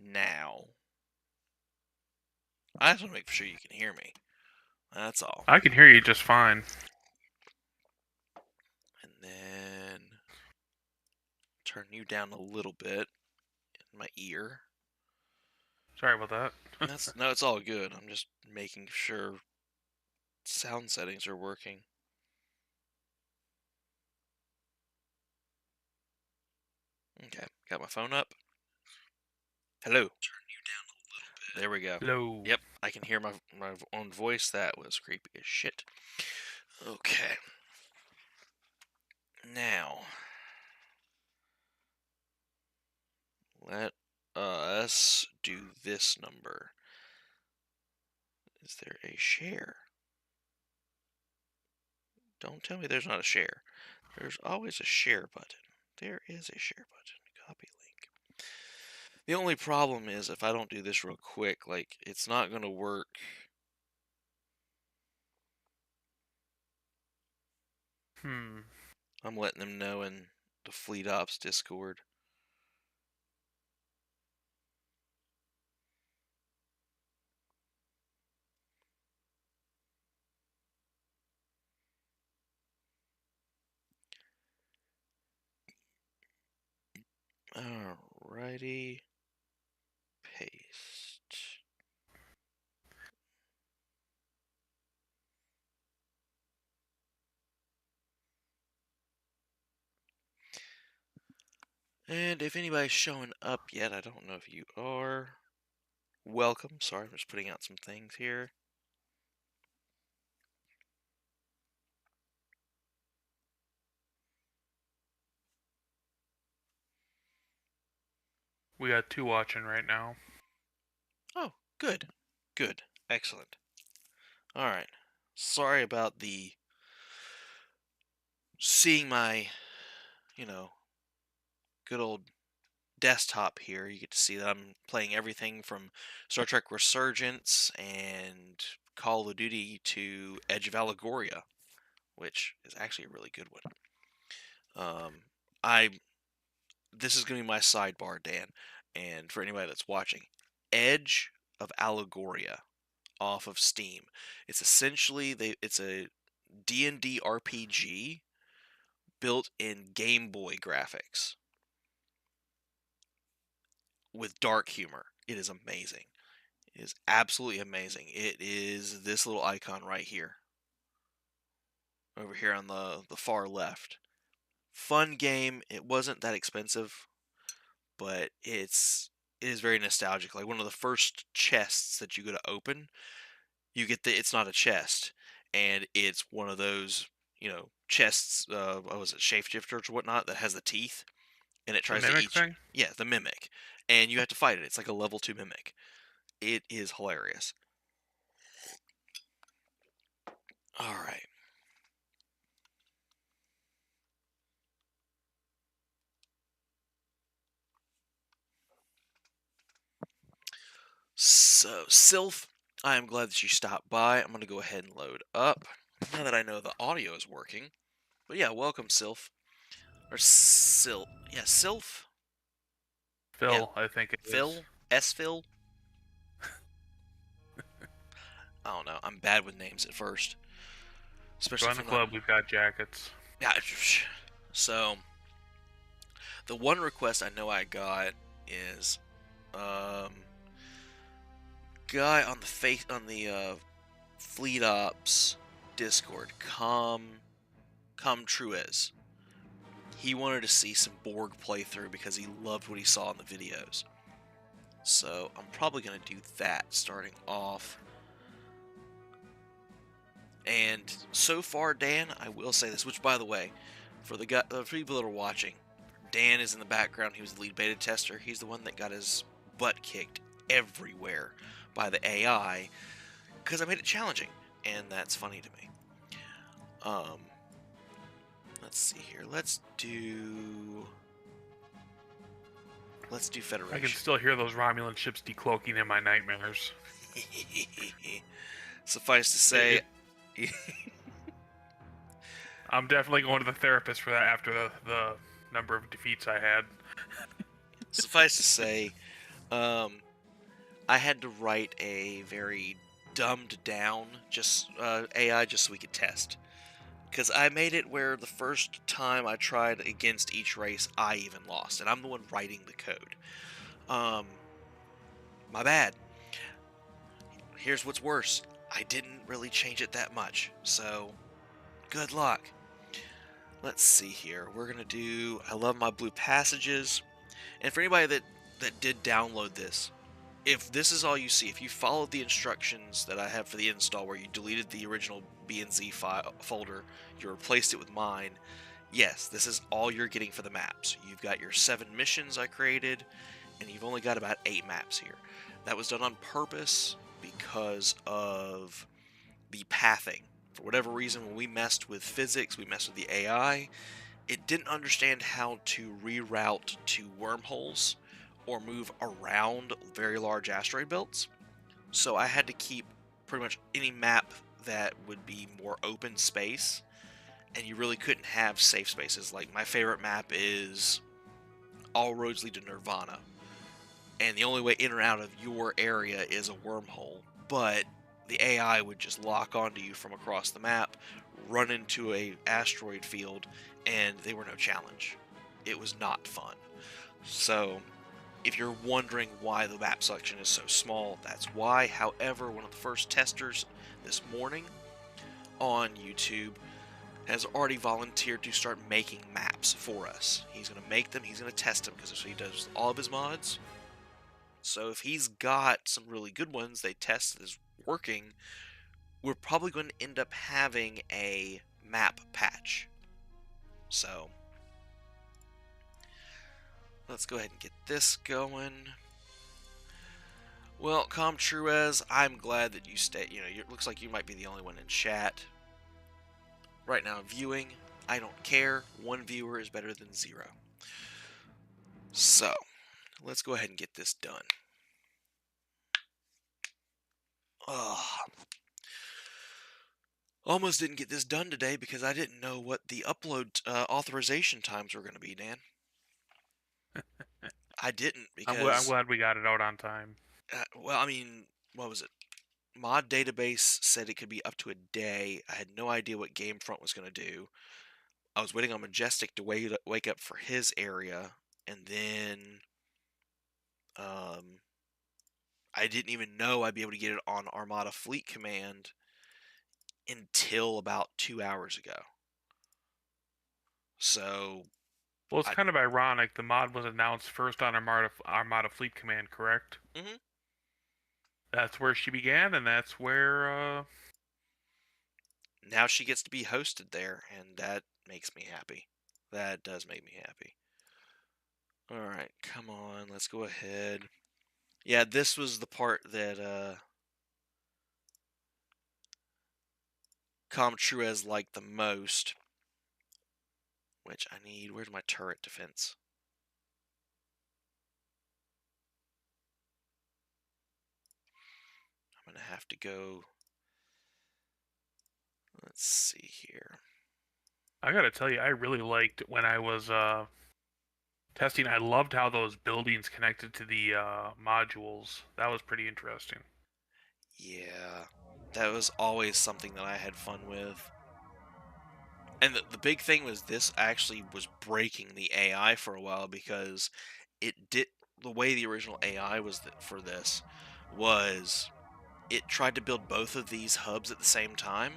now. I just want to make sure you can hear me. That's all. I can hear you just fine. And then turn you down a little bit in my ear. Sorry about that. No, it's all good. I'm just making sure sound settings are working. Okay, got my phone up. Hello. Turn you down a little bit. There we go. Hello. Yep, I can hear my own voice. That was creepy as shit. Okay. Now, let us do this number. Is there a share? Don't tell me there's not a share. There's always a share button. There is a share button. Copy link. The only problem is if I don't do this real quick, like, it's not going to work. I'm letting them know in the Fleet Ops Discord. Alrighty. Paste. And if anybody's showing up yet, I don't know if you are. Welcome. Sorry, I'm just putting out some things here. We got 2 watching right now. Oh, good. Good. Excellent. Alright. Sorry about the seeing my, good old desktop here. You get to see that I'm playing everything from Star Trek Resurgence and Call of Duty to Edge of Allegoria, which is actually a really good one. This is going to be my sidebar, Dan, and for anybody that's watching, Edge of Allegoria off of Steam. It's essentially it's a D&D RPG built in Game Boy graphics with dark humor. It is amazing. It is absolutely amazing. It is this little icon right here. Over here on the far left. Fun game. It wasn't that expensive, but it is very nostalgic. Like one of the first chests that you go to open, you get it's not a chest, and it's one of those, chests, what was it, shapeshifters or whatnot, that has the teeth, and it The tries to mimic eat you. thing? Yeah, the mimic. And you have to fight it. It's like a level 2 mimic. It is hilarious. Alright. So, Sylph, I am glad that you stopped by. I'm going to go ahead and load up, now that I know the audio is working. But yeah, welcome, Sylph. Or Sylph. Yeah, Sylph? Yeah, Phil, I think it is. Phil? S-Phil? I don't know. I'm bad with names at first. Especially Join the club, we've got jackets. Yeah. So, the one request I know I got is, guy on the Fleet Ops Discord, Truez. He wanted to see some Borg playthrough because he loved what he saw in the videos. So I'm probably going to do that starting off. And so far, Dan, I will say this, which, by the way, for the people that are watching, Dan is in the background. He was the lead beta tester. He's the one that got his butt kicked everywhere by the AI because I made it challenging, and that's funny to me. Let's see here. Let's do Federation. I can still hear those Romulan ships decloaking in my nightmares. Suffice to say, I'm definitely going to the therapist for that after the number of defeats I had. Suffice to say, Um, I had to write a very dumbed down just AI just so we could test. Because I made it where the first time I tried against each race, I even lost, and I'm the one writing the code. Um, my bad. Here's what's worse. I didn't really change it that much, so good luck. Let's see here. We're gonna do. I love my blue passages, and for anybody that did download this, if this is all you see, if you followed the instructions that I have for the install, where you deleted the original BNZ file folder, you replaced it with mine. Yes, this is all you're getting for the maps. You've got your 7 missions I created, and you've only got about 8 maps here. That was done on purpose because of the pathing. For whatever reason, when we messed with physics, we messed with the AI, it didn't understand how to reroute to wormholes or move around very large asteroid belts. So I had to keep pretty much any map that would be more open space, and you really couldn't have safe spaces. Like, my favorite map is All Roads Lead to Nirvana, and the only way in or out of your area is a wormhole, but the AI would just lock onto you from across the map, run into a asteroid field, and they were no challenge. It was not fun. So, if you're wondering why the map selection is so small, that's why. However, one of the first testers this morning on YouTube has already volunteered to start making maps for us. He's going to make them, he's going to test them, because that's what he does with all of his mods. So if he's got some really good ones they test as working, we're probably going to end up having a map patch. So let's go ahead and get this going. Well, Comtruez, I'm glad that you stay. It looks like you might be the only one in chat right now viewing. I don't care. One viewer is better than 0. So let's go ahead and get this done. Ugh. Almost didn't get this done today because I didn't know what the upload authorization times were going to be, Dan. I didn't I'm because, glad we got it out on time. well, I mean, what was it? Mod database said it could be up to a day. I had no idea what Gamefront was going to do. I was waiting on Majestic to wake up for his area, and then I didn't even know I'd be able to get it on Armada Fleet Command until about 2 hours ago. So, Well, it's kind of ironic. The mod was announced first on Armada Fleet Command, correct? mhm. That's where she began, and that's where. Now she gets to be hosted there, and that makes me happy. That does make me happy. Alright, come on, let's go ahead. Yeah, this was the part that Comtruez liked the most. Which I need. Where's my turret defense? I'm going to have to go. Let's see here. I gotta tell you, I really liked when I was testing. I loved how those buildings connected to the modules. That was pretty interesting. Yeah, that was always something that I had fun with. And the big thing was this actually was breaking the AI for a while, because it did the way the original AI was for this was it tried to build both of these hubs at the same time,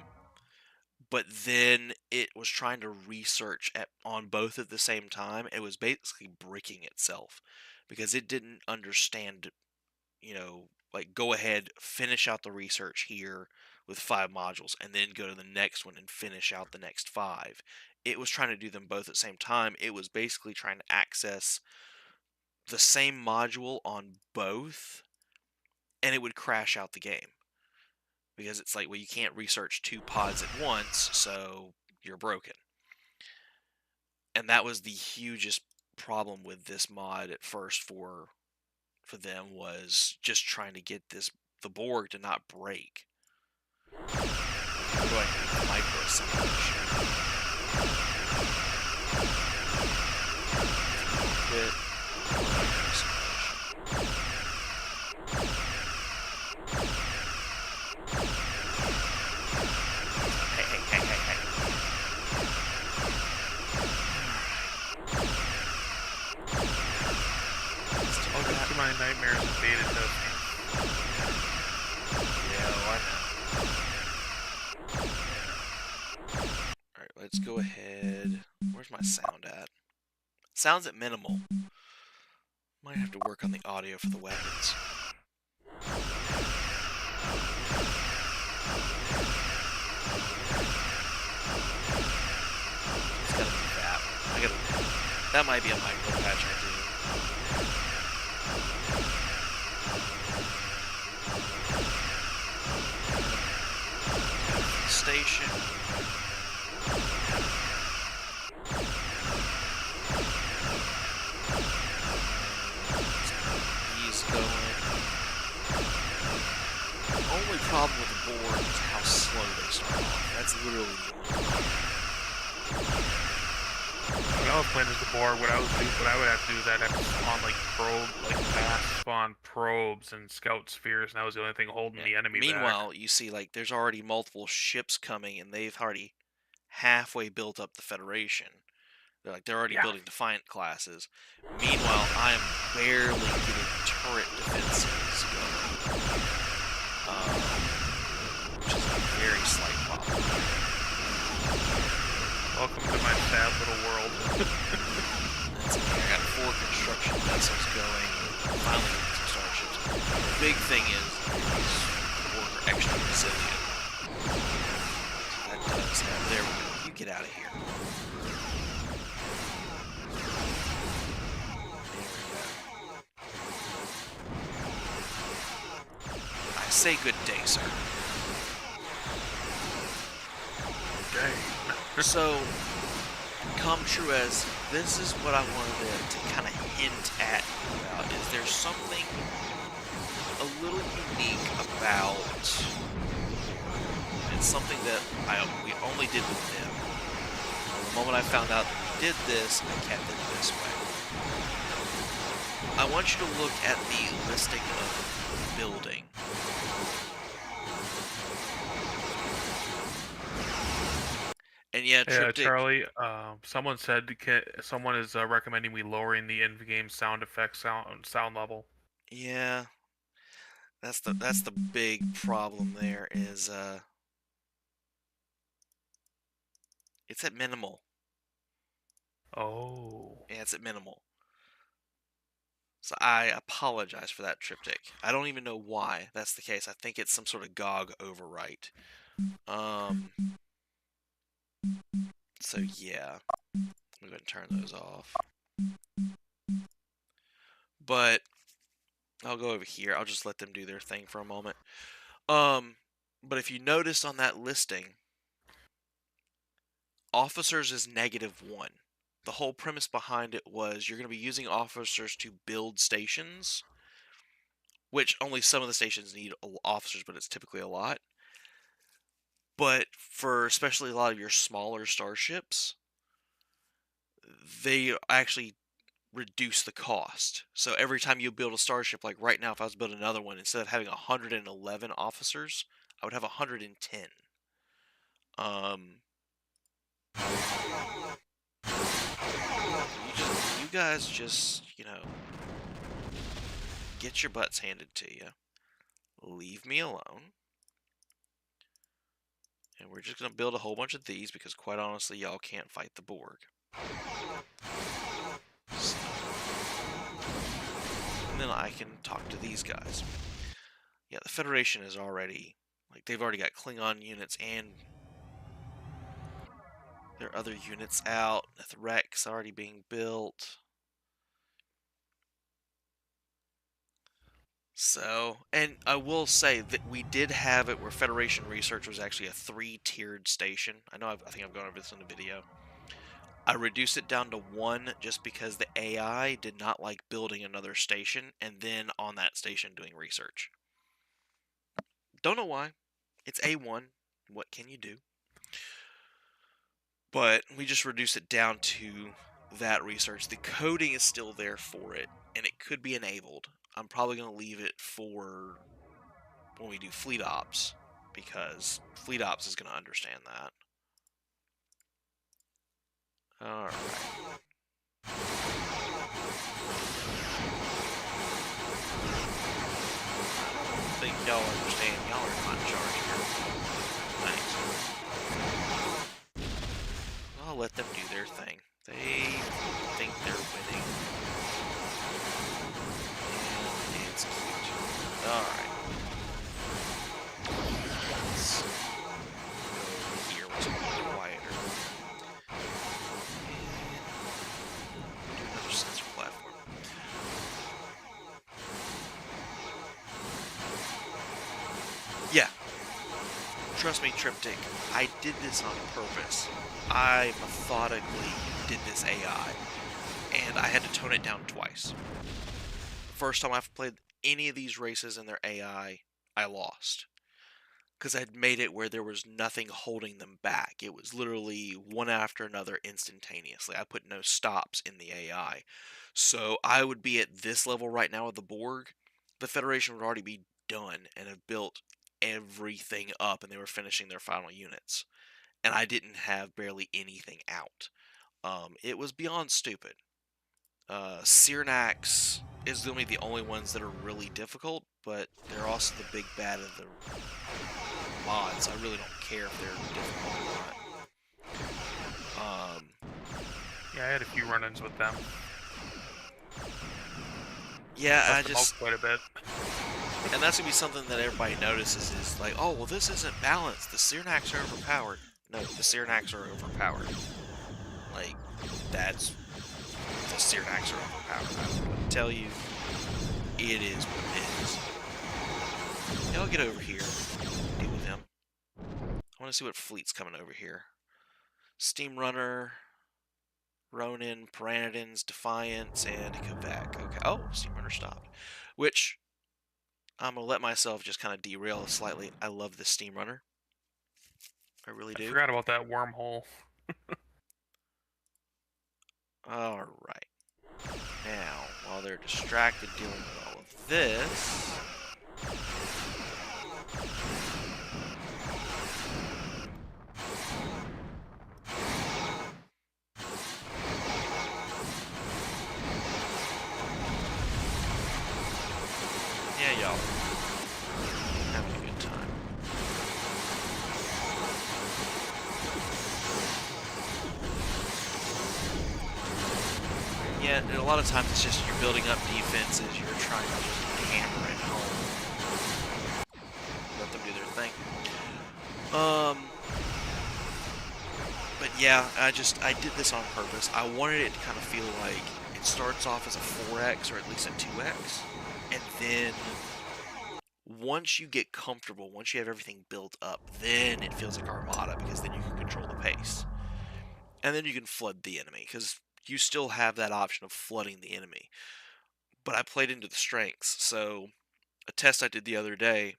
but then it was trying to research on both at the same time. It was basically bricking itself because it didn't understand, like, go ahead, finish out the research here with 5 modules, and then go to the next one and finish out the next 5. It was trying to do them both at the same time. It was basically trying to access the same module on both, and it would crash out the game. Because it's like, well, you can't research 2 pods at once, so you're broken. And that was the hugest problem with this mod at first for them, was just trying to get the Borg to not break. What do I need? Micro assimilation. Quit. Micro assimilation. Welcome to my nightmares of beta testing. Yeah, I know. Alright, let's go ahead. Where's my sound at? Sound's at minimal. Might have to work on the audio for the weapons. It's gotta be that. That might be a micro patch I do. Station. He's going. The only problem with the board is how slow they start off. That's literally the only problem. When I was playing as the board, what I would have to do is I'd have to spawn fast spawn probes and scout spheres, and that was the only thing holding the enemy Meanwhile, back. you see, like, there's already multiple ships coming, and they've already halfway built up the Federation. They're already building Defiant classes. Meanwhile, I am barely getting turret defenses going, which is a very slight problem. Welcome to my sad little world. That's okay. I got 4 construction vessels going. Finally getting some starships. The big thing is these boards are extra resilient. So that does help. There we go. You get out of here. I say good day, sir. Okay. So, come true as this is what I wanted to kind of hint at about is there's something a little unique about it's something that we only did with them. The moment I found out that we did this, I kept it this way. I want you to look at the listing of building. And yeah, Triptych. Charlie, someone said someone is recommending we lowering the in-game sound effects sound level. Yeah, that's the big problem. There is it's at minimal. Oh. Yeah, it's at minimal. So I apologize for that, Triptych. I don't even know why that's the case. I think it's some sort of GOG overwrite. So yeah, I'm going to turn those off. But I'll go over here. I'll just let them do their thing for a moment. But if you notice on that listing, officers is -1. The whole premise behind it was you're going to be using officers to build stations, which only some of the stations need officers, but it's typically a lot. But for especially a lot of your smaller starships, they actually reduce the cost. So every time you build a starship, like right now, if I was building another one, instead of having 111 officers, I would have 110. You guys just, get your butts handed to you. Leave me alone. And we're just going to build a whole bunch of these because, quite honestly, y'all can't fight the Borg. So, and then I can talk to these guys. Yeah, the Federation is already, they've already got Klingon units and their other units out. The Rex already being built. So, and I will say that we did have it where Federation Research was actually a 3-tiered station. I think I've gone over this in the video. I reduced it down to 1 just because the AI did not like building another station and then on that station doing research. Don't know why. It's A1. What can you do? But we just reduced it down to that research. The coding is still there for it, and it could be enabled. I'm probably going to leave it for when we do fleet ops, because fleet ops is going to understand that. Alright. y'all understand y'all are not in charge here. Thanks. I'll let them do their thing. They think they're winning. And it's cute. Alright. Let's go over here, which is a little quieter. And do another sensor platform. Yeah. Trust me, Triptych, I did this on purpose. I methodically did this AI, and I had to tone it down twice. The first time I've played any of these races in their AI, I lost. Because I'd made it where there was nothing holding them back. It was literally one after another instantaneously. I put no stops in the AI. So I would be at this level right now with the Borg. The Federation would already be done and have built everything up, and they were finishing their final units. And I didn't have barely anything out. It was beyond stupid. Cyrnax is only the only ones that are really difficult, but they're also the big bad of the mods. I really don't care if they're difficult or not. Yeah, I had a few run-ins with them. Yeah, Bust them out quite a bit. and that's gonna be something that everybody notices is like, oh, well, this isn't balanced. The Cyrnax are overpowered. No, the Cyrnax are overpowered. Like, that's the Cyrnax are overpowered. I tell you, it is what it is. Yeah, I'll get over here. Deal with him. I want to see what fleet's coming over here. Steam Runner, Ronin, Pteranodons, Defiance, and Quebec. Okay. Oh, Steam Runner stopped. Which, I'm going to let myself just kind of derail slightly. I love this Steam Runner. I really I do. forgot about that wormhole. Alright. Now, while they're distracted dealing with all of this... Yeah, y'all. Having a good time. Yeah, and a lot of times it's just you're building up defenses, you're trying to just hammer it home. Let them do their thing. But yeah, I did this on purpose. I wanted it to kind of feel like it starts off as a 4x or at least a 2x, and then once you get comfortable, once you have everything built up, then it feels like Armada, because then you can control the pace. And then you can flood the enemy, because you still have that option of flooding the enemy. But I played into the strengths, so a test I did the other day,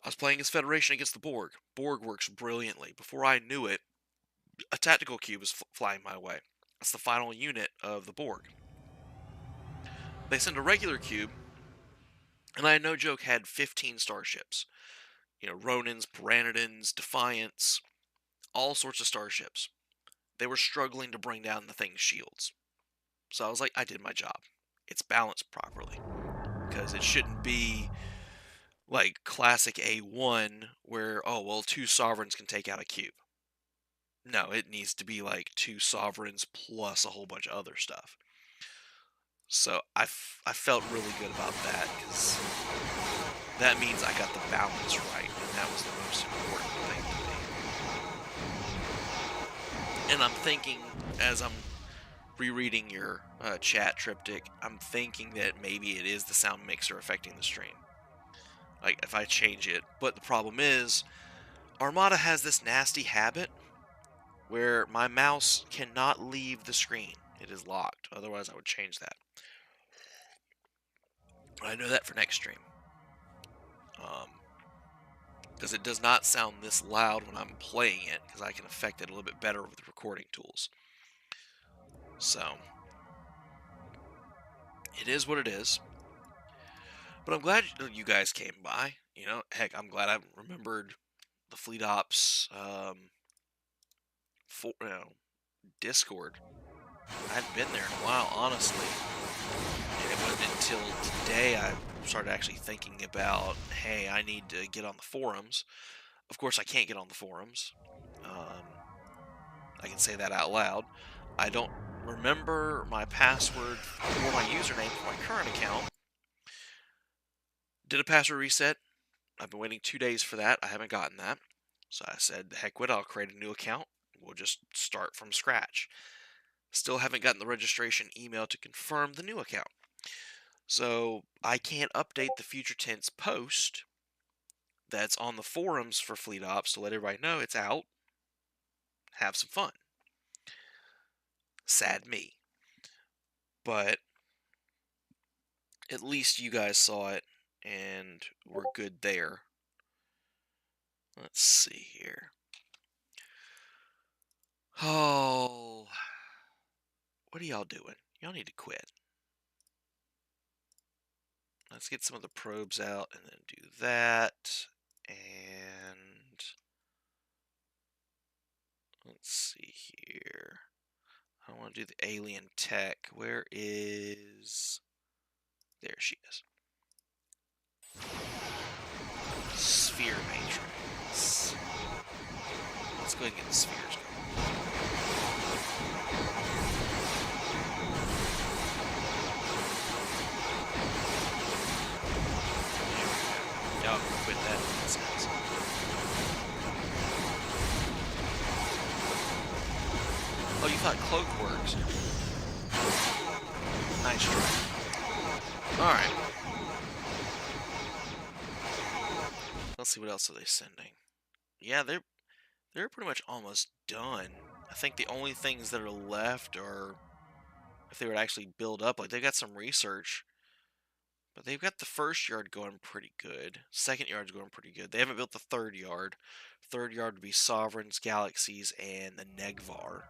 I was playing as Federation against the Borg. Borg works brilliantly. Before I knew it, a tactical cube was flying my way. That's the final unit of the Borg. They send a regular cube, and I, no joke, had 15 starships. You know, Ronins, Pteranodons, Defiance, all sorts of starships. They were struggling to bring down the thing's shields. So I was like, I did my job. It's balanced properly. Because it shouldn't be like classic A1 where, oh, well, two sovereigns can take out a cube. No, it needs to be like two sovereigns plus a whole bunch of other stuff. So I felt really good about that, because that means I got the balance right, and that was the most important thing to me. And I'm thinking, as I'm rereading your chat, Triptych, I'm thinking that maybe it is the sound mixer affecting the stream. Like, if I change it. But the problem is, Armada has this nasty habit where my mouse cannot leave the screen. It is locked. Otherwise, I would change that. I know that for next stream. Because it does not sound this loud when I'm playing it, because I can affect it a little bit better with recording tools. So, it is what it is. But I'm glad you guys came by. You know, heck, I'm glad I remembered the Fleet Ops Discord. I hadn't been there in a while, honestly. And it wasn't until today I started actually thinking about, hey, I need to get on the forums. Of course, I can't get on the forums. Um, I can say that out loud. I don't remember my password or my username for my current account. Did a password reset. I've been waiting 2 days for that. I haven't gotten that. So I said, heck with it, I'll create a new account. We'll just start from scratch. Still haven't gotten the registration email to confirm the new account. So I can't update the future tense post that's on the forums for Fleet Ops to let everybody know it's out. Have some fun. Sad me. But at least you guys saw it and we're good there. Let's see here. Oh, what are y'all doing? Y'all need to quit. Let's get some of the probes out and then do that. And let's see here. I want to do the alien tech. Where is... There she is. Sphere matrix. Let's go ahead and get the spheres going. Y'all can quit that nonsense. Oh, you thought cloak works? Nice try. Alright. Let's see what else are they sending. Yeah, they're pretty much almost done. I think the only things that are left are if they would actually build up. Like, they've got some research, but they've got the first yard going pretty good. Second yard's going pretty good. They haven't built the third yard. Third yard would be Sovereigns, Galaxies, and the Negvar.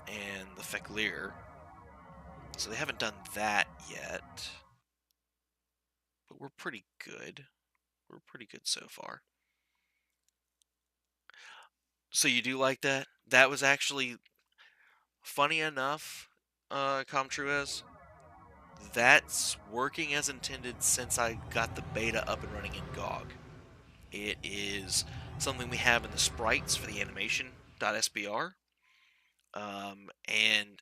And the Feklir. So they haven't done that yet. But we're pretty good. We're pretty good so far. So you do like that? That was actually funny enough, Comtruez. That's working as intended since I got the beta up and running in GOG. It is something we have in the sprites for the animation.sbr. And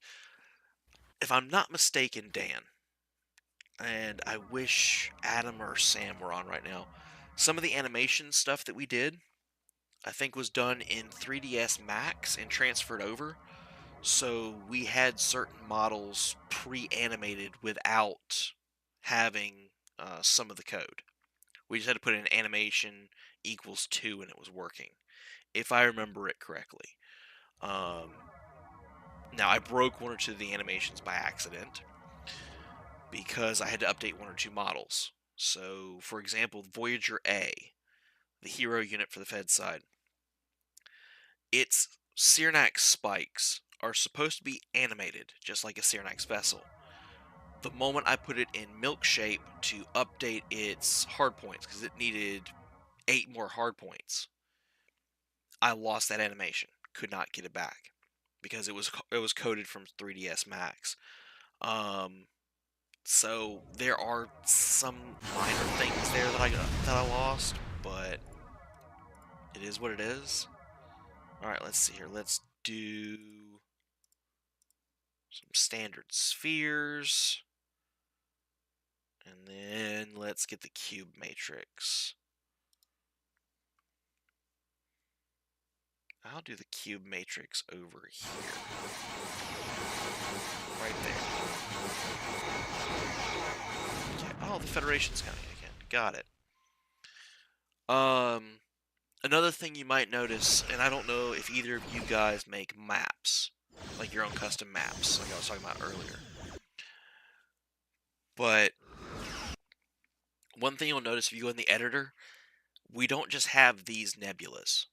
if I'm not mistaken, Dan, and I wish Adam or Sam were on right now, some of the animation stuff that we did, I think was done in 3ds Max and transferred over. So we had certain models pre-animated without having some of the code. We just had to put in animation equals 2 and it was working, if I remember it correctly. Now, I broke one or two of the animations by accident because I had to update one or two models. So, for example, Voyager A, the hero unit for the Fed side, its Cyrnax spikes are supposed to be animated, just like a Cyrnax vessel. The moment I put it in milk shape to update its hard points, because it needed 8 more hard points, I lost that animation. Could not get it back because it was coded from 3ds Max. So there are some minor things there that I lost, but it is what it is. All right, let's see here. Let's do some standard spheres. And then let's get the cube matrix. I'll do the cube matrix over here. Right there. Okay. Oh, the Federation's coming again. Got it. Another thing you might notice, and I don't know if either of you guys make maps, like your own custom maps, like I was talking about earlier. But one thing you'll notice if you go in the editor, we don't just have these nebulas.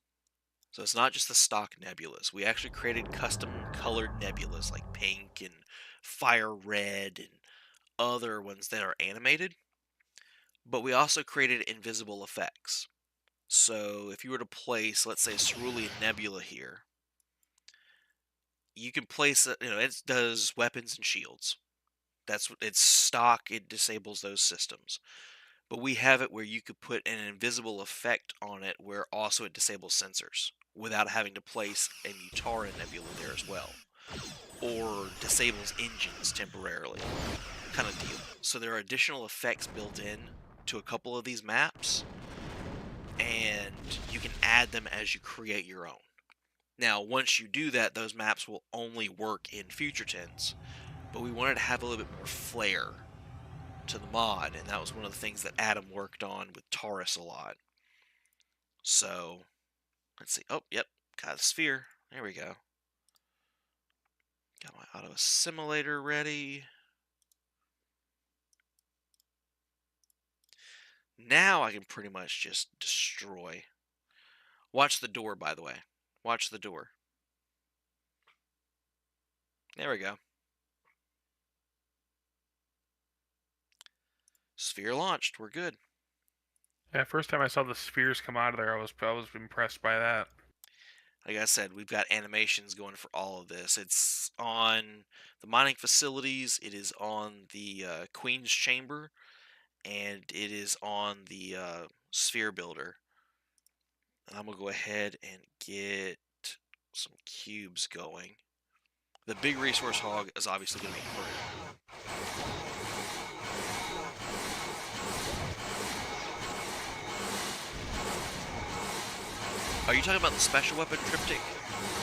So it's not just the stock nebulas. We actually created custom colored nebulas like pink and fire red and other ones that are animated. But we also created invisible effects. So if you were to place, let's say, Cerulean Nebula here, you can place it, it does weapons and shields. It's stock. It disables those systems. But we have it where you could put an invisible effect on it where also it disables sensors without having to place a Mutara nebula there as well. Or disables engines temporarily, kind of deal. So there are additional effects built in to a couple of these maps, and you can add them as you create your own. Now, once you do that, those maps will only work in future tens, but we wanted to have a little bit more flair to the mod, and that was one of the things that Adam worked on with Taurus a lot. So, let's see. Oh, yep, got a sphere. There we go. Got my auto assimilator ready. Now I can pretty much just destroy. Watch the door, by the way. Watch the door. There we go. Sphere launched. We're good. Yeah, first time I saw the spheres come out of there, I was impressed by that. Like I said, we've got animations going for all of this. It's on the mining facilities. It is on the Queen's Chamber, and it is on the Sphere Builder. And I'm gonna go ahead and get some cubes going. The big resource hog is obviously gonna be Peru. Are you talking about the special weapon triptych?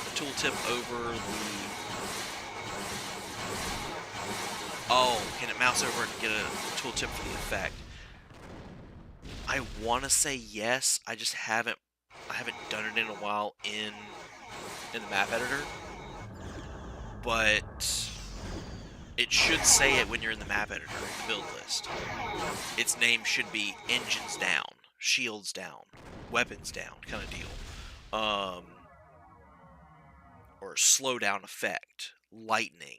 The tooltip over the... Oh, can it mouse over and get a tooltip for the effect? I want to say yes. I just haven't done it in a while in the map editor. But it should say it when you're in the map editor in the build list. Its name should be engines down, shields down, weapons down kind of deal. Or slowdown effect, lightning.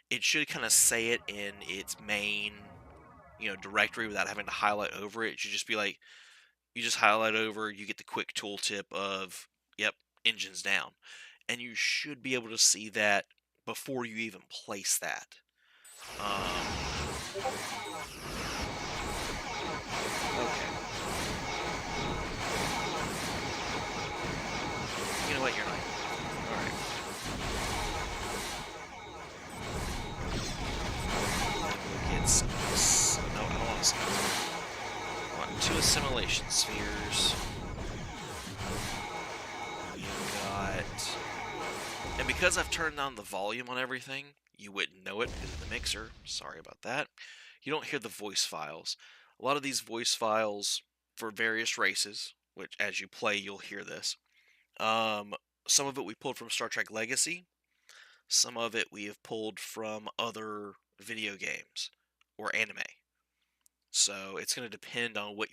It should kind of say it in its main, directory without having to highlight over it. It should just be like, you just highlight over, you get the quick tooltip of, yep, engines down. And you should be able to see that before you even place that. Okay. You know what? You're not. Alright. We'll get some. No, I don't want some. I want 2 assimilation spheres. We've got. And because I've turned down the volume on everything, you wouldn't know it because of the mixer. Sorry about that. You don't hear the voice files. A lot of these voice files for various races, which as you play, you'll hear this. Some of it we pulled from Star Trek Legacy. Some of it we have pulled from other video games or anime. So it's going to depend on what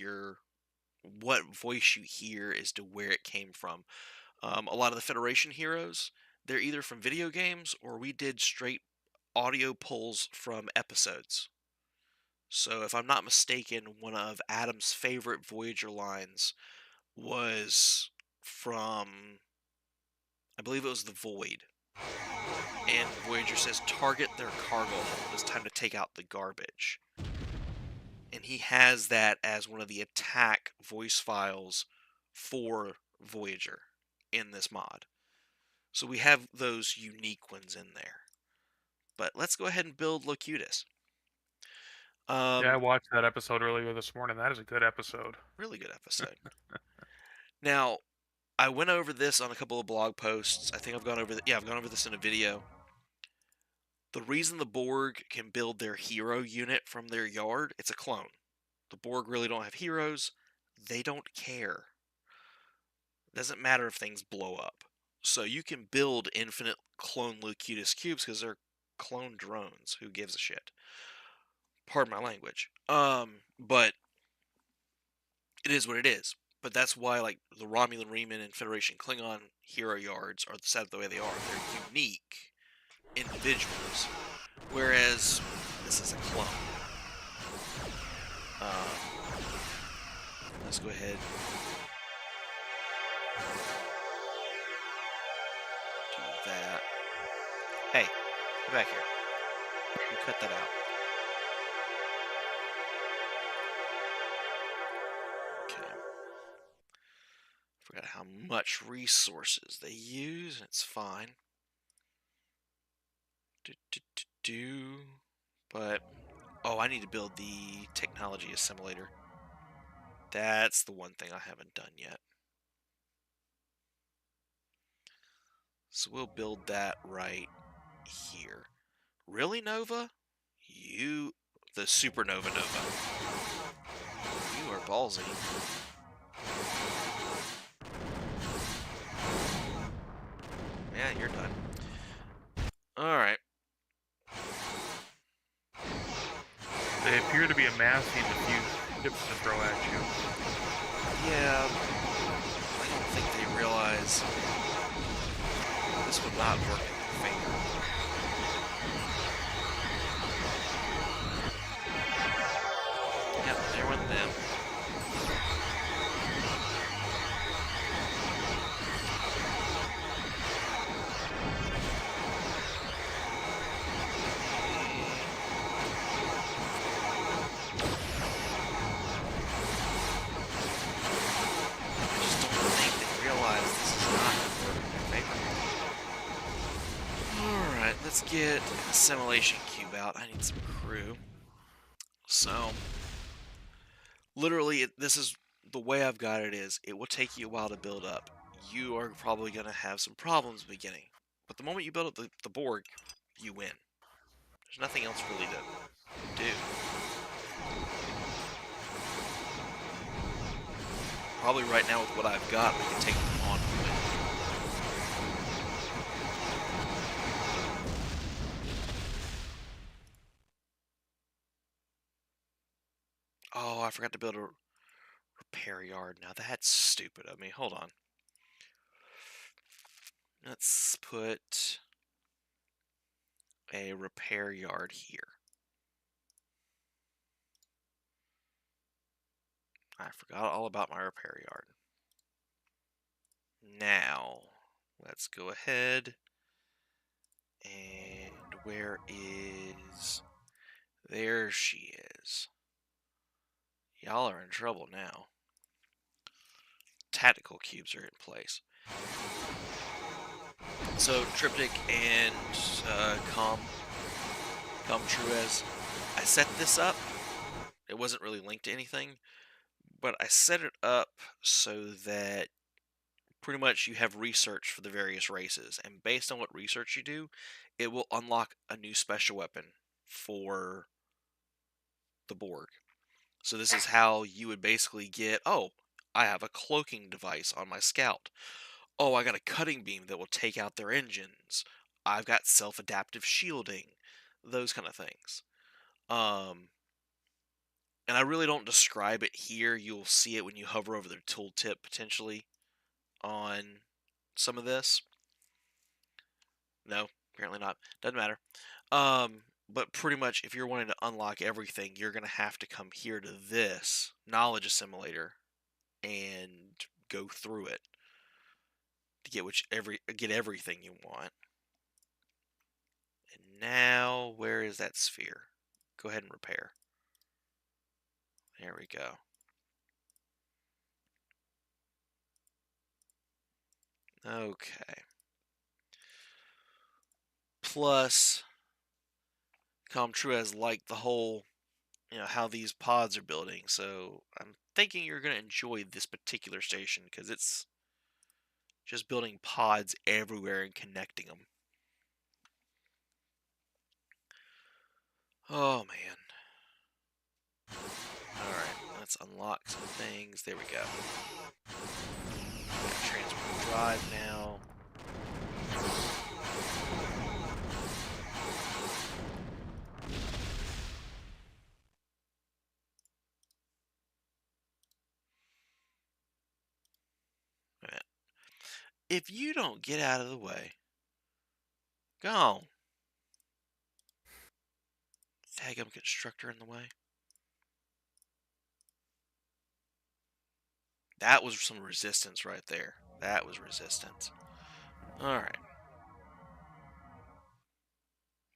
voice you hear as to where it came from. A lot of the Federation heroes, they're either from video games or we did straight audio pulls from episodes. So if I'm not mistaken, one of Adam's favorite Voyager lines was from, I believe it was The Void. And Voyager says, target their cargo hold. It's time to take out the garbage. And he has that as one of the attack voice files for Voyager in this mod. So we have those unique ones in there. But let's go ahead and build Locutus. Yeah, I watched that episode earlier this morning. That is a good episode. Really good episode. Now, I went over this on a couple of blog posts. I think I've gone over I've gone over this in a video. The reason the Borg can build their hero unit from their yard, it's a clone. The Borg really don't have heroes. They don't care. It doesn't matter if things blow up. So you can build infinite clone Locutus cubes because they're clone drones. Who gives a shit? Pardon my language. But it is what it is. But that's why, like, the Romulan Reman and Federation Klingon hero yards are set up the way they are. They're unique individuals, whereas this is a clone. Let's go ahead. Do that. Hey, get back here. You cut that out. how much resources they use, and it's fine. Do, do, do, do. But, oh, I need to build the technology assimilator. That's the one thing I haven't done yet. So we'll build that right here. Really, Nova? You, the Supernova Nova. You are ballsy. Yeah, you're done. Alright. They appear to be amassing a few ships to throw at you. Yeah, I don't think they realize this would not work in their favor. Yep, there went them. I just don't think they realize this is not going to work in their favor. Alright, let's get an assimilation cube out. I need some crew. So, literally, this is the way I've got it is, it will take you a while to build up. You are probably going to have some problems beginning. But the moment you build up the Borg, you win. There's nothing else really to do. Probably right now with what I've got, we can take them on and win. Oh, I forgot to build a repair yard. Now that's stupid of me. Hold on. Let's put a repair yard here. I forgot all about my repair yard. Now, let's go ahead. And where is... There she is. Y'all are in trouble now. Tactical cubes are in place. So, Triptych and Comtruez, I set this up. It wasn't really linked to anything, but I set it up so that pretty much you have research for the various races, and based on what research you do, it will unlock a new special weapon for the Borg. So this is how you would basically get, oh, I have a cloaking device on my scout. Oh, I got a cutting beam that will take out their engines. I've got self-adaptive shielding. Those kind of things. And I really don't describe it here. You'll see it when you hover over the tooltip potentially on some of this. No, apparently not. Doesn't matter. But pretty much if you're wanting to unlock everything, you're going to have to come here to this knowledge assimilator and go through it to get everything you want. And now, where is that sphere? Go ahead and repair. There we go. Okay. Plus, Comtrue has liked the whole, how these pods are building. So I'm thinking you're going to enjoy this particular station because it's just building pods everywhere and connecting them. Oh, man. Alright, let's unlock some things. There we go. Transport drive now. Right. If you don't get out of the way, go on. Daggum constructor in the way. That was some resistance right there. That was resistance. Alright.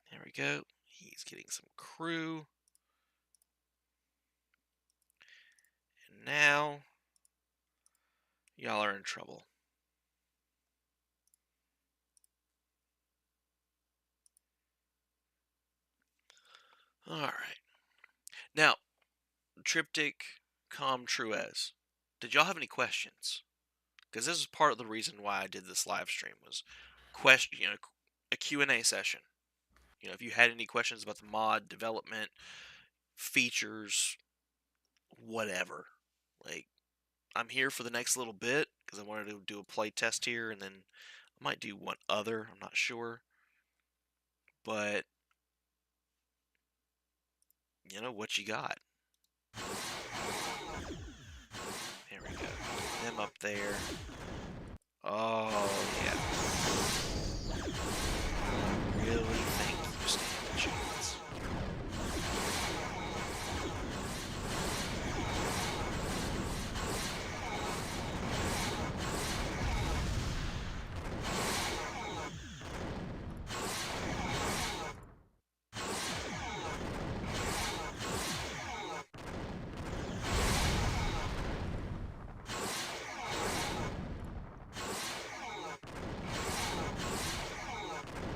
There we go. He's getting some crew. And now, Y'all are in trouble. All right. Now, Triptych, Com, Truez. Did y'all have any questions? Because this is part of the reason why I did this live stream was question, a Q&A session. If you had any questions about the mod development, features, whatever. Like, I'm here for the next little bit because I wanted to do a play test here, and then I might do one other. I'm not sure, but what you got. There we go. Get them up there. Oh yeah. Really think you stand a chance.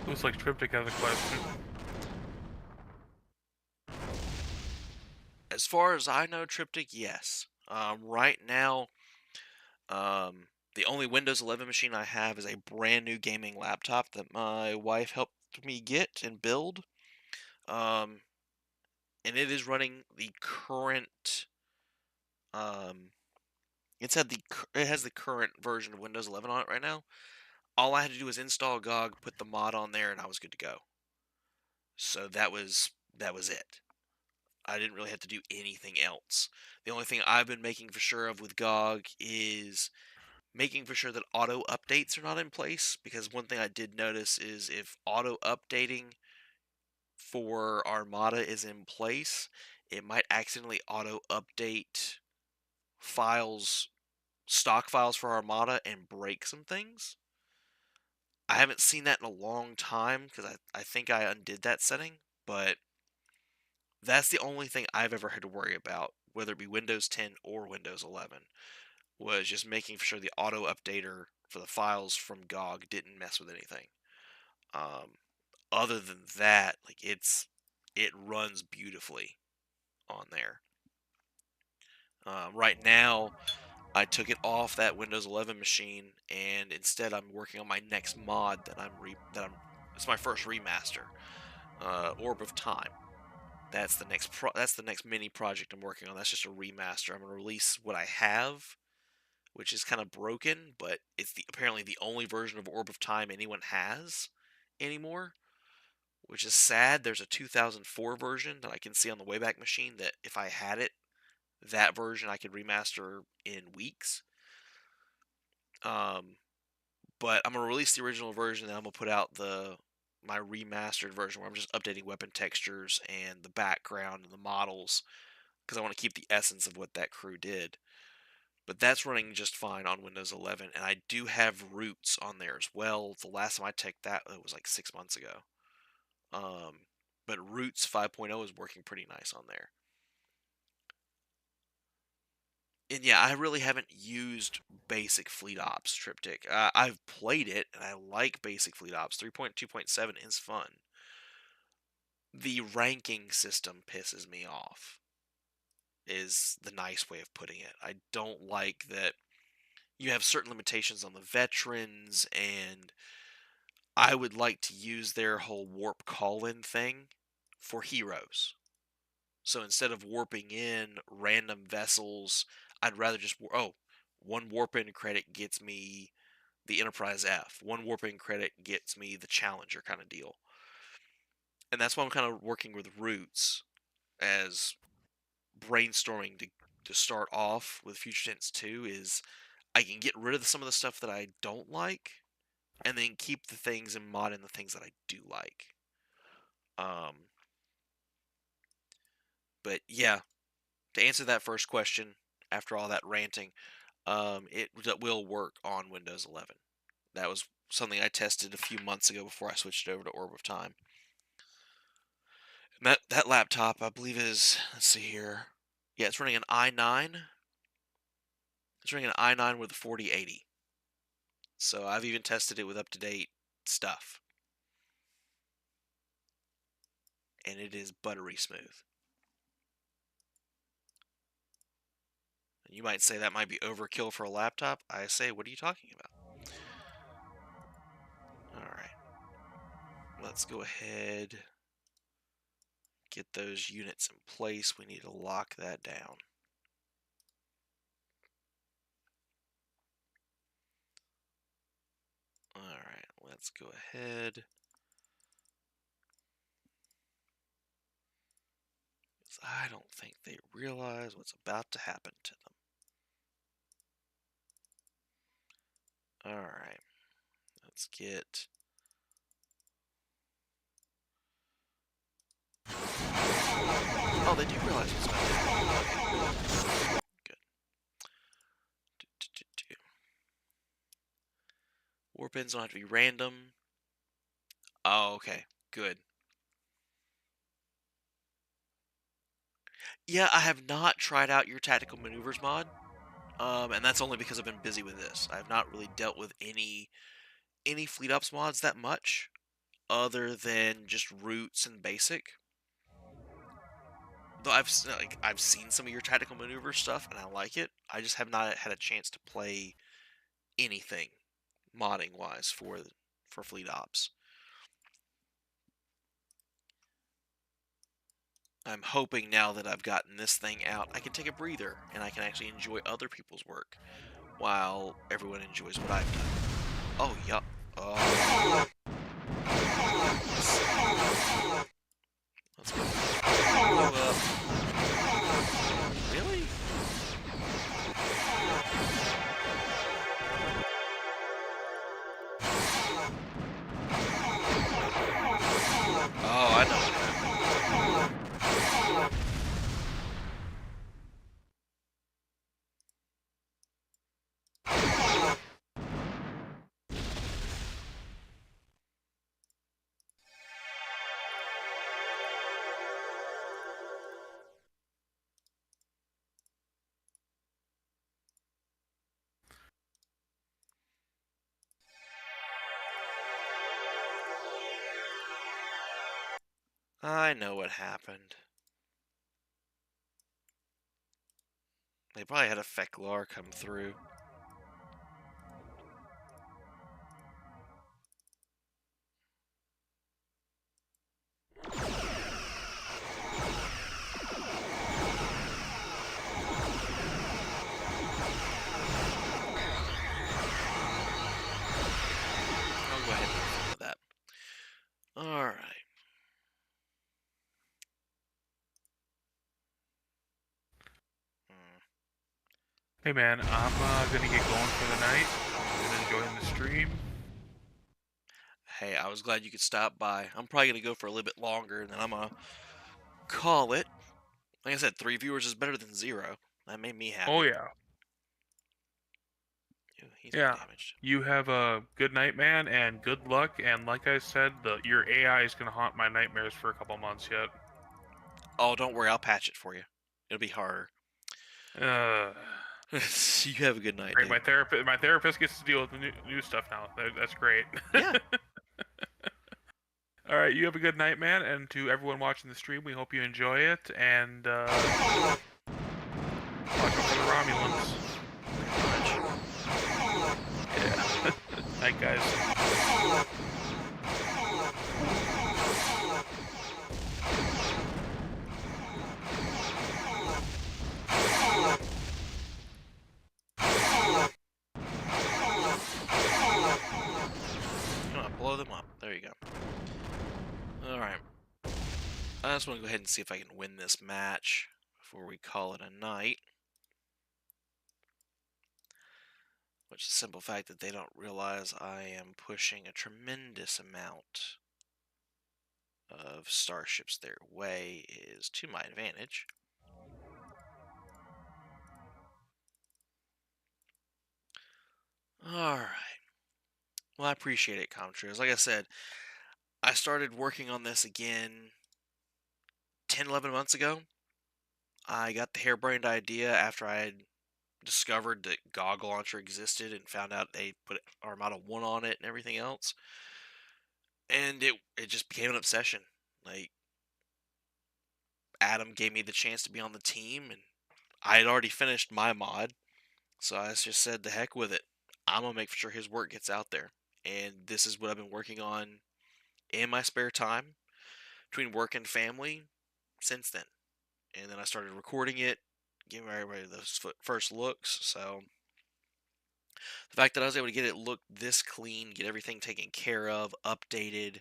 Looks like Triptych has a question. As far as I know, Triptych, yes. Right now, the only Windows 11 machine I have is a brand new gaming laptop that my wife helped me get and build. Um, and it is running the current. Um, it has the current version of Windows 11 on it right now. All I had to do was install GOG, put the mod on there, and I was good to go. So that was it. I didn't really have to do anything else. The only thing I've been making for sure of with GOG is making for sure that auto updates are not in place, because one thing I did notice is if auto updating for Armada is in place, it might accidentally auto update files, stock files for Armada, and break some things. I haven't seen that in a long time because I think I undid that setting, but that's the only thing I've ever had to worry about, whether it be Windows 10 or Windows 11, was just making sure the auto updater for the files from GOG didn't mess with anything. Um, Other than that, like it runs beautifully on there. Right now, I took it off that Windows 11 machine, and instead I'm working on my next mod it's my first remaster, Orb of Time. That's the next mini project I'm working on. That's just a remaster. I'm gonna release what I have, which is kind of broken, but it's apparently the only version of Orb of Time anyone has anymore, which is sad. There's a 2004 version that I can see on the Wayback Machine that if I had it, that version I could remaster in weeks. Um, but I'm gonna release the original version, and I'm gonna put out the my remastered version where I'm just updating weapon textures and the background and the models because I want to keep the essence of what that crew did. But that's running just fine on Windows 11, and I do have roots on there as well. The last time I checked that, it was like 6 months ago. Um, but Roots 5.0 is working pretty nice on there. And yeah, I really haven't used Basic Fleet Ops Triptych. I've played it, and I like Basic Fleet Ops. 3.2.7 is fun. The ranking system pisses me off, is the nice way of putting it. I don't like that you have certain limitations on the veterans, and I would like to use their whole warp call-in thing for heroes. So instead of warping in random vessels, I'd rather just one warp in credit gets me the Enterprise F. One warp in credit gets me the Challenger kind of deal. And that's why I'm kind of working with Roots as brainstorming to start off with Future Tense 2 is I can get rid of some of the stuff that I don't like and then keep the things and mod in the things that I do like. Um, but yeah, to answer that first question, after all that ranting, it will work on Windows 11. That was something I tested a few months ago before I switched over to Orb of Time. And that laptop, I believe, is, let's see here. Yeah, it's running an i9. It's running an i9 with a 4080. So I've even tested it with up-to-date stuff, and it is buttery smooth. You might say that might be overkill for a laptop. I say, what are you talking about? All right. Let's go ahead, get those units in place. We need to lock that down. All right, let's go ahead. I don't think they realize what's about to happen to them. All right, let's get... Oh, they do realize what's about to happen. Okay, good. Warp ends don't have to be random. Oh, okay, good. Yeah, I have not tried out your tactical maneuvers mod, and that's only because I've been busy with this. I've not really dealt with any fleet ops mods that much, other than just routes and basic. Though I've seen some of your tactical maneuver stuff and I like it. I just have not had a chance to play anything modding wise for fleet ops. I'm hoping now that I've gotten this thing out, I can take a breather and I can actually enjoy other people's work while everyone enjoys what I've done. Oh, yup. Oh. Let's go. Blow up. Really? Oh, I know what happened. I know what happened. They probably had a Feklar come through. I'll go ahead and move on with that. Alright. Hey man, I'm gonna get going for the night. Been enjoying the stream. Hey, I was glad you could stop by. I'm probably going to go for a little bit longer, and then I'm going to call it. Like I said, 3 viewers is better than 0. That made me Oh happy. yeah, Ooh, he's been yeah. damaged. You have a good night, man, and good luck. And like I said, your AI is gonna haunt my nightmares for a couple months yet. Oh, don't worry, I'll patch it for you. It'll be harder. Uh, You have a good night, great. dude. My therapist gets to deal with the new stuff now. That's great. Yeah. All right, you have a good night, man. And to everyone watching the stream, we hope you enjoy it. And watch out for the Romulans. Pretty much. Yeah. Night, guys. You want to blow them up. There you go. Alright. I just want to go ahead and see if I can win this match before we call it a night. Which is the simple fact that they don't realize I am pushing a tremendous amount of starships their way is to my advantage. Alright. Well, I appreciate it, Comtrans. Like I said, I started working on this again 10, 11 months ago. I got the harebrained idea after I had discovered that GOG Launcher existed and found out they put Armada 1 on it and everything else. And it just became an obsession. Like, Adam gave me the chance to be on the team, and I had already finished my mod, so I just said, the heck with it. I'm gonna make sure his work gets out there. And this is what I've been working on in my spare time between work and family since then. And then I started recording it, giving everybody those first looks. So the fact that I was able to get it look this clean, get everything taken care of, updated,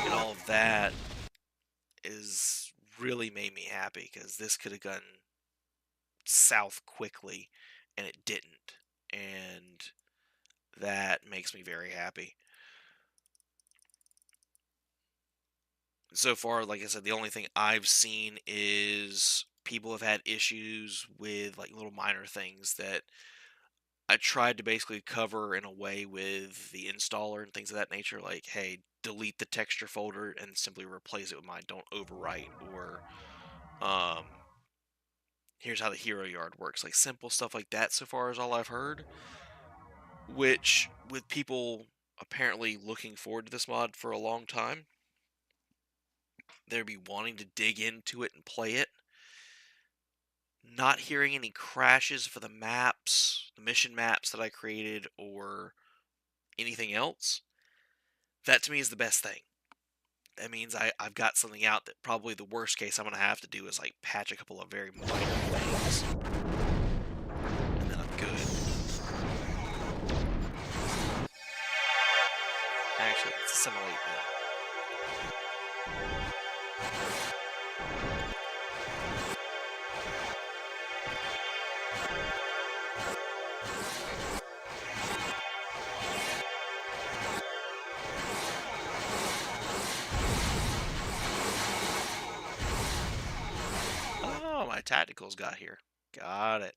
and all of that is really made me happy, because this could have gone south quickly and it didn't. And that makes me very happy. So far, like I said, the only thing I've seen is people have had issues with like little minor things that I tried to basically cover in a way with the installer and things of that nature. Like, hey, delete the texture folder and simply replace it with mine. Don't overwrite. Or um, here's how the hero yard works. Like, simple stuff like that so far is all I've heard. Which, with people apparently looking forward to this mod for a long time, they'd be wanting to dig into it and play it. Not hearing any crashes for the maps, the mission maps that I created, or anything else, that to me is the best thing. That means I've got something out that probably the worst case I'm going to have to do is like patch a couple of very minor things, and then I'm good. Actually, let's assimilate them. Oh, my tacticals got here. Got it.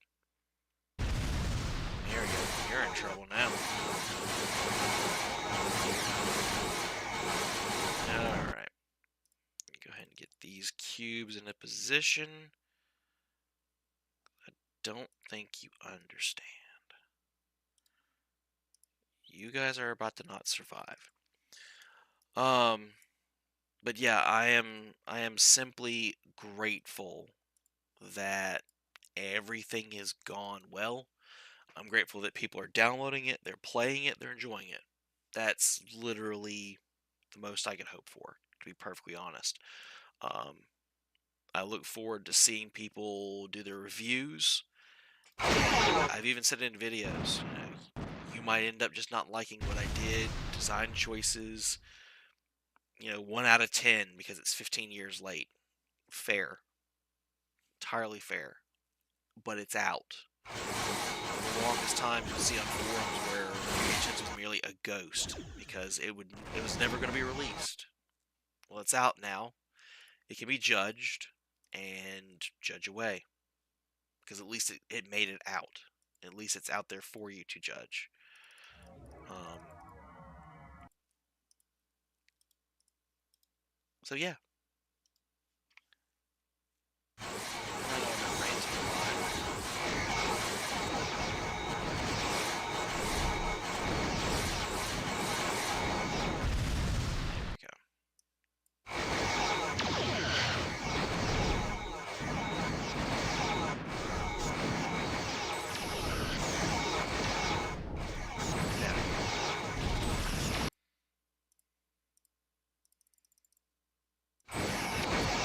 Here we go. You're in trouble now. Alright. Go ahead and get these cubes into position. I don't think you understand. You guys are about to not survive. But yeah, I am simply grateful that everything has gone well. I'm grateful that people are downloading it, they're playing it, they're enjoying it. That's literally the most I can hope for, to be perfectly honest. Um, I look forward to seeing people do their reviews. I've even said it in videos. You might end up just not liking what I did, design choices. 1 out of 10 because it's 15 years late. Fair. Entirely fair. But it's out. For the longest time, you'll see on forums where Creations was merely a ghost because it was never going to be released. Well, it's out now. It can be judged, and judge away, because at least it made it out. At least it's out there for you to judge. So yeah. I don't know if Rand's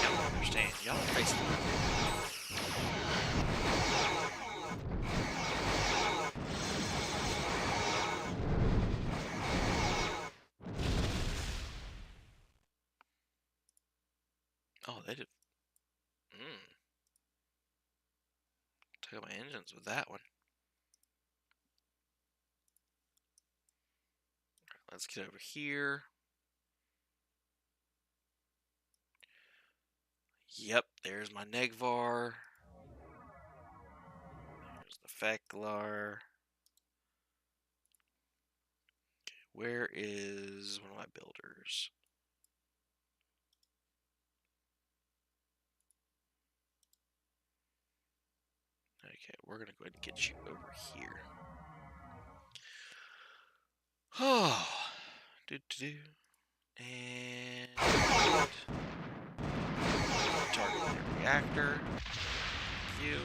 Y'all don't understand. Y'all are facing. Oh, they did. Took out my engines with that one. Let's get over here. Yep, there's my Negvar. There's the Feklar. Okay, where is one of my builders? Okay, we're gonna go ahead and get you over here. Oh, do do do, and target the reactor. You.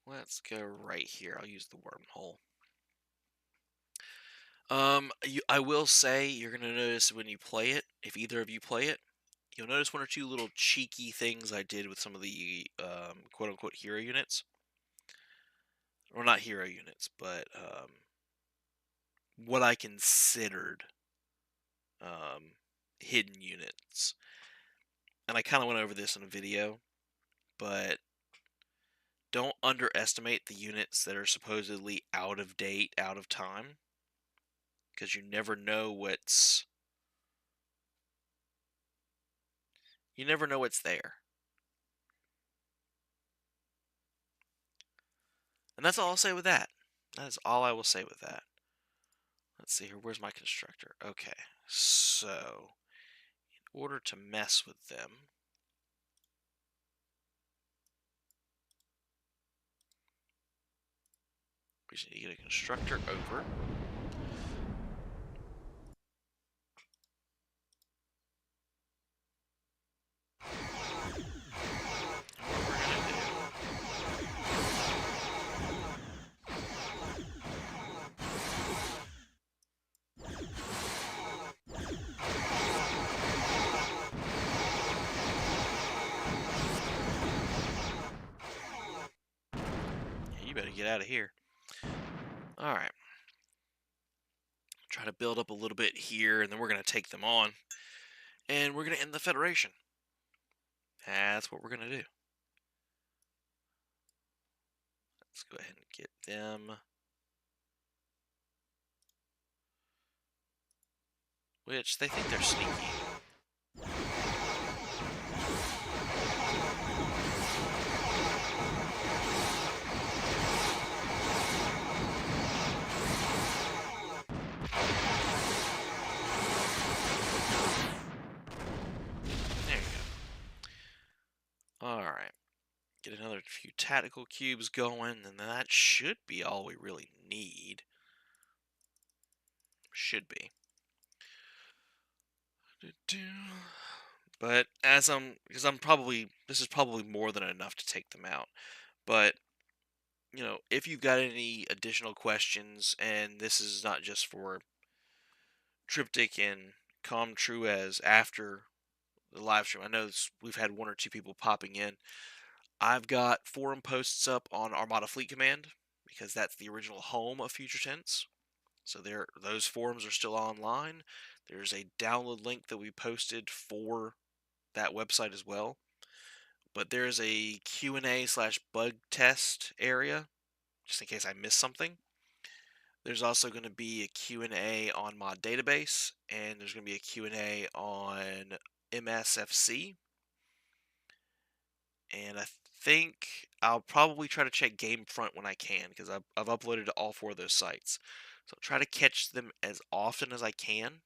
Let's go right here. I'll use the wormhole. I will say you're gonna notice when you play it, if either of you play it, you'll notice one or two little cheeky things I did with some of the quote unquote hero units. Or not hero units, but what I considered hidden units. And I kind of went over this in a video, but don't underestimate the units that are supposedly out of date, out of time, because you never know what's there. And that's all I'll say with that. That is all I will say with that. Let's see here. Where's my constructor? Okay. So, in order to mess with them, we just need to get a constructor over. Yeah, you better get out of here. Alright. Try to build up a little bit here, and then we're going to take them on. And we're going to end the Federation. That's what we're going to do. Let's go ahead and get them. Which, they think they're sneaky. There you go. Alright. Get another few tactical cubes going, and that should be all we really need. Should be. But because this is probably more than enough to take them out. But, if you've got any additional questions, and this is not just for Triptych and True as after the live stream. I know we've had one or two people popping in. I've got forum posts up on Armada Fleet Command because that's the original home of Future Tense. So those forums are still online. There's a download link that we posted for that website as well. But there's a Q&A/bug test area, just in case I missed something. There's also going to be a Q&A on Mod Database, and there's going to be a Q&A on MSFC. And I think I'll probably try to check Gamefront when I can, because I've uploaded to all four of those sites. So I'll try to catch them as often as I can,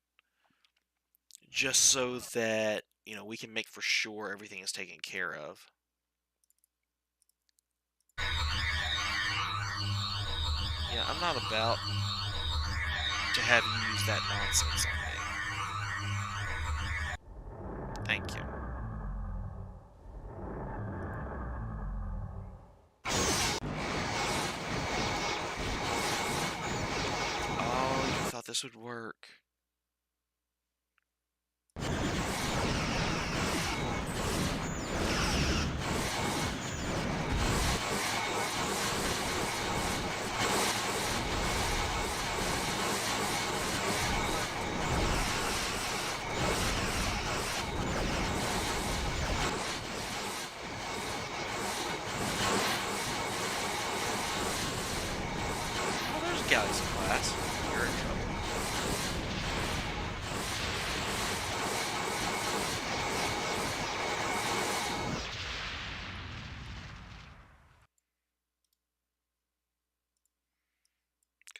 just so that, we can make for sure everything is taken care of. Yeah, I'm not about to have you use that nonsense on me. Thank you. Oh, you thought this would work. Oh, there's a Galaxy class. You're in trouble.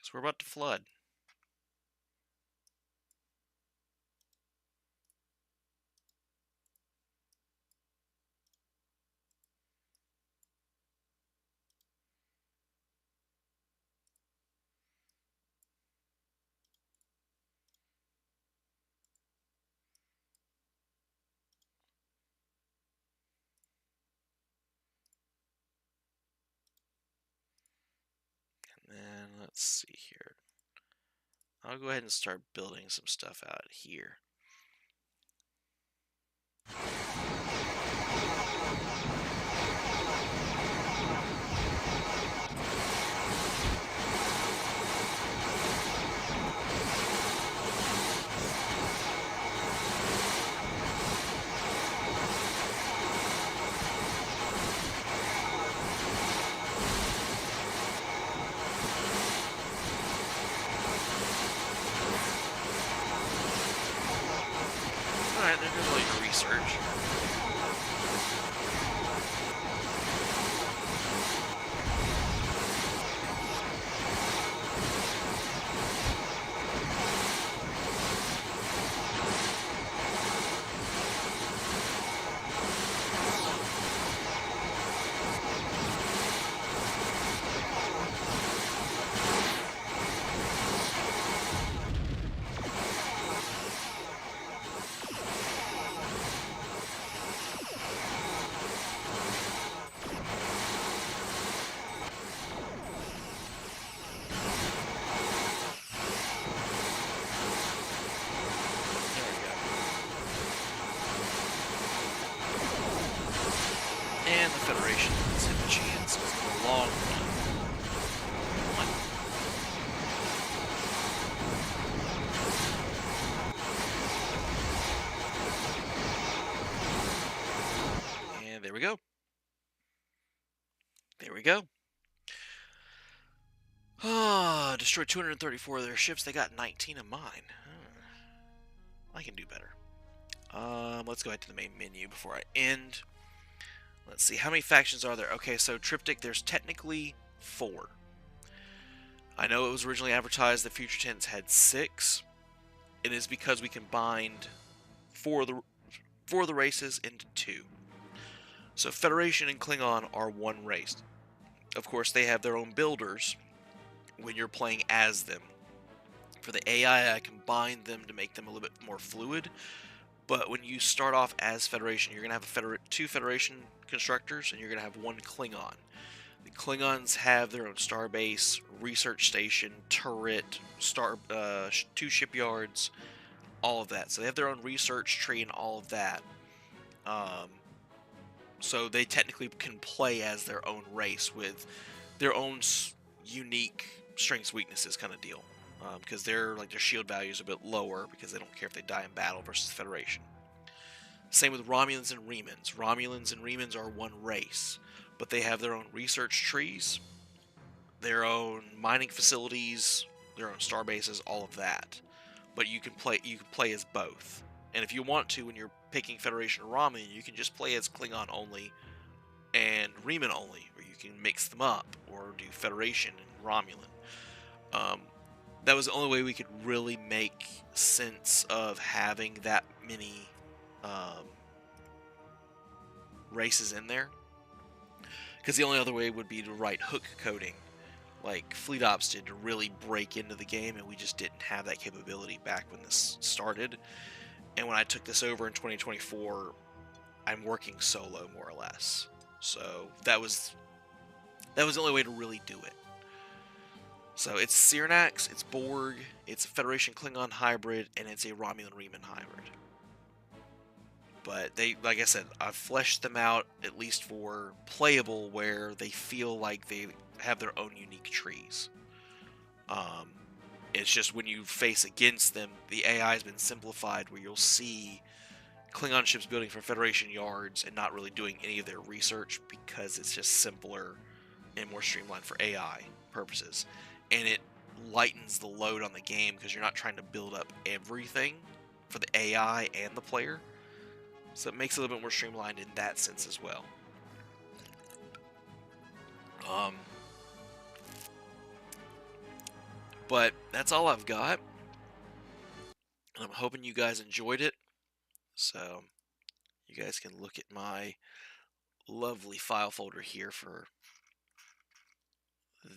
So we're about to flood. And then let's see here. I'll go ahead and start building some stuff out here. Alright, there goes all your research. There we go. And the Federation has hit a chance. It's been a long run. And there we go. There we go. Ah, destroyed 234 of their ships. They got 19 of mine. I can do better. Let's go back to the main menu before I end. Let's see, how many factions are there? Okay, so Triptych, there's technically 4. I know it was originally advertised that Future Tense had 6. It is because we combined 4 of the races into 2. So Federation and Klingon are one race. Of course, they have their own builders when you're playing as them. For the AI, I combined them to make them a little bit more fluid. But when you start off as Federation, you're going to have 2 Federation constructors, and you're going to have 1 Klingon. The Klingons have their own starbase, research station, turret, 2 shipyards, all of that. So they have their own research tree and all of that. So they technically can play as their own race with their own unique strengths weaknesses kind of deal. Because their shield value is a bit lower because they don't care if they die in battle versus Federation. Same with Romulans and Remans. Romulans and Remans are one race, but they have their own research trees, their own mining facilities, their own star bases, all of that. But you can play as both. And if you want to, when you're picking Federation or Romulan, you can just play as Klingon only and Reman only, or you can mix them up or do Federation and Romulan. That was the only way we could really make sense of having that many races in there. Because the only other way would be to write hook coding, like Fleet Ops did, to really break into the game, and we just didn't have that capability back when this started. And when I took this over in 2024, I'm working solo, more or less. So that was the only way to really do it. So it's Cyrnax, it's Borg, it's a Federation Klingon hybrid, and it's a Romulan Reman hybrid. But they, like I said, I've fleshed them out at least for playable, where they feel like they have their own unique trees. It's just when you face against them, the AI has been simplified, where you'll see Klingon ships building from Federation yards and not really doing any of their research because it's just simpler and more streamlined for AI purposes. And it lightens the load on the game because you're not trying to build up everything for the AI and the player. So it makes it a little bit more streamlined in that sense as well. But that's all I've got. And I'm hoping you guys enjoyed it. So you guys can look at my lovely file folder here for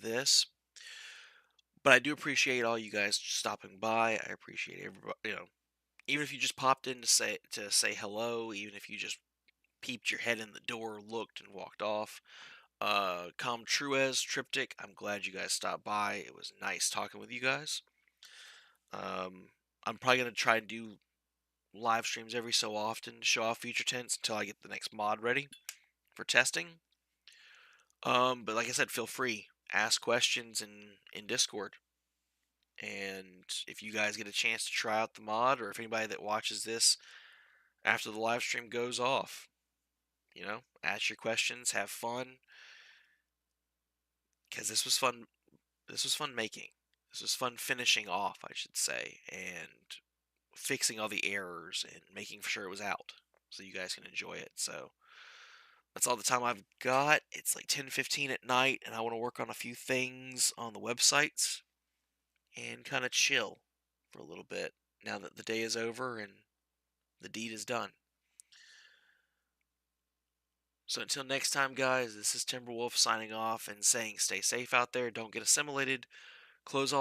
this. But I do appreciate all you guys stopping by. I appreciate everybody, even if you just popped in to say hello, even if you just peeped your head in the door, looked and walked off. Com Truez Triptych, I'm glad you guys stopped by. It was nice talking with you guys. Um, I'm probably gonna try and do live streams every so often to show off future tents until I get the next mod ready for testing. But like I said, feel free, ask questions in Discord. And if you guys get a chance to try out the mod, or if anybody that watches this after the live stream goes off, ask your questions, have fun, because this was fun. This was fun making. This was fun finishing off, I should say, and fixing all the errors and making sure it was out so you guys can enjoy it. So that's all the time I've got. It's like 10:15 at night, and I want to work on a few things on the websites and kind of chill for a little bit now that the day is over and the deed is done. So until next time, guys, this is Timberwolf signing off and saying stay safe out there, don't get assimilated, close all the